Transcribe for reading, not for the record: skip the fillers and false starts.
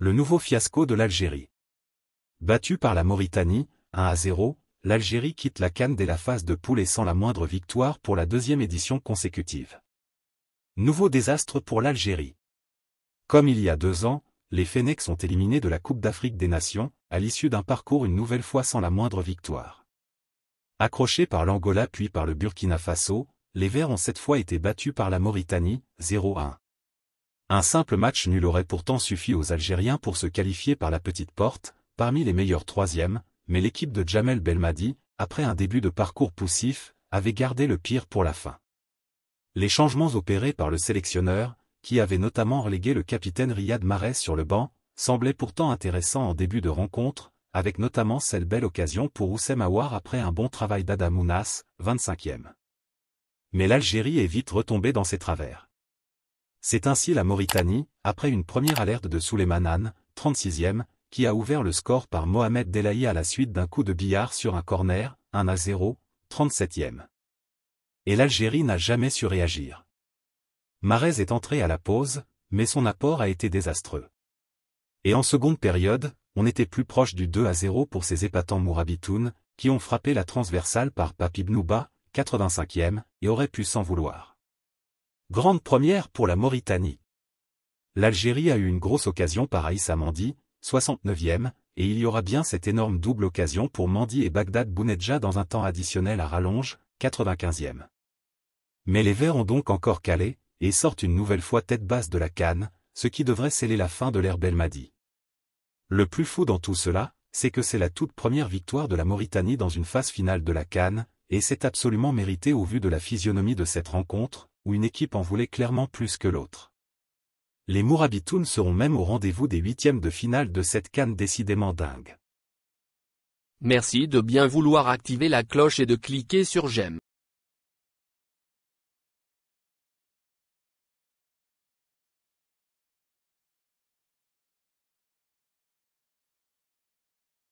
Le nouveau fiasco de l'Algérie. Battue par la Mauritanie, 1-0, l'Algérie quitte la CAN dès la phase de poule et sans la moindre victoire pour la deuxième édition consécutive. Nouveau désastre pour l'Algérie. Comme il y a 2 ans, les Fennecs sont éliminés de la Coupe d'Afrique des Nations, à l'issue d'un parcours une nouvelle fois sans la moindre victoire. Accrochés par l'Angola puis par le Burkina Faso, les Verts ont cette fois été battus par la Mauritanie, 0-1. Un simple match nul aurait pourtant suffi aux Algériens pour se qualifier par la petite porte, parmi les meilleurs troisièmes, mais l'équipe de Djamel Belmadi, après un début de parcours poussif, avait gardé le pire pour la fin. Les changements opérés par le sélectionneur, qui avait notamment relégué le capitaine Riyad Mahrez sur le banc, semblaient pourtant intéressants en début de rencontre, avec notamment cette belle occasion pour Houssem Aouar après un bon travail d'Adam Ounas, 25e. Mais l'Algérie est vite retombée dans ses travers. C'est ainsi la Mauritanie, après une première alerte de Souleymane Anne, 36e, qui a ouvert le score par Mohamed Delahi à la suite d'un coup de billard sur un corner, 1-0, 37e. Et l'Algérie n'a jamais su réagir. Mahrez est entré à la pause, mais son apport a été désastreux. Et en seconde période, on était plus proche du 2-0 pour ces épatants Mourabitoun, qui ont frappé la transversale par Papi Bnouba, 85e, et auraient pu s'en vouloir. Grande première pour la Mauritanie. L'Algérie a eu une grosse occasion par Aïssa Mandi, 69e, et il y aura bien cette énorme double occasion pour Mandi et Bagdad Bounedjah dans un temps additionnel à rallonge, 95e. Mais les Verts ont donc encore calé, et sortent une nouvelle fois tête basse de la CAN, ce qui devrait sceller la fin de l'ère Belmadi. Le plus fou dans tout cela, c'est que c'est la toute première victoire de la Mauritanie dans une phase finale de la CAN, et c'est absolument mérité au vu de la physionomie de cette rencontre, où une équipe en voulait clairement plus que l'autre. Les Mourabitounes seront même au rendez-vous des 8e de finale de cette CAN décidément dingue. Merci de bien vouloir activer la cloche et de cliquer sur j'aime.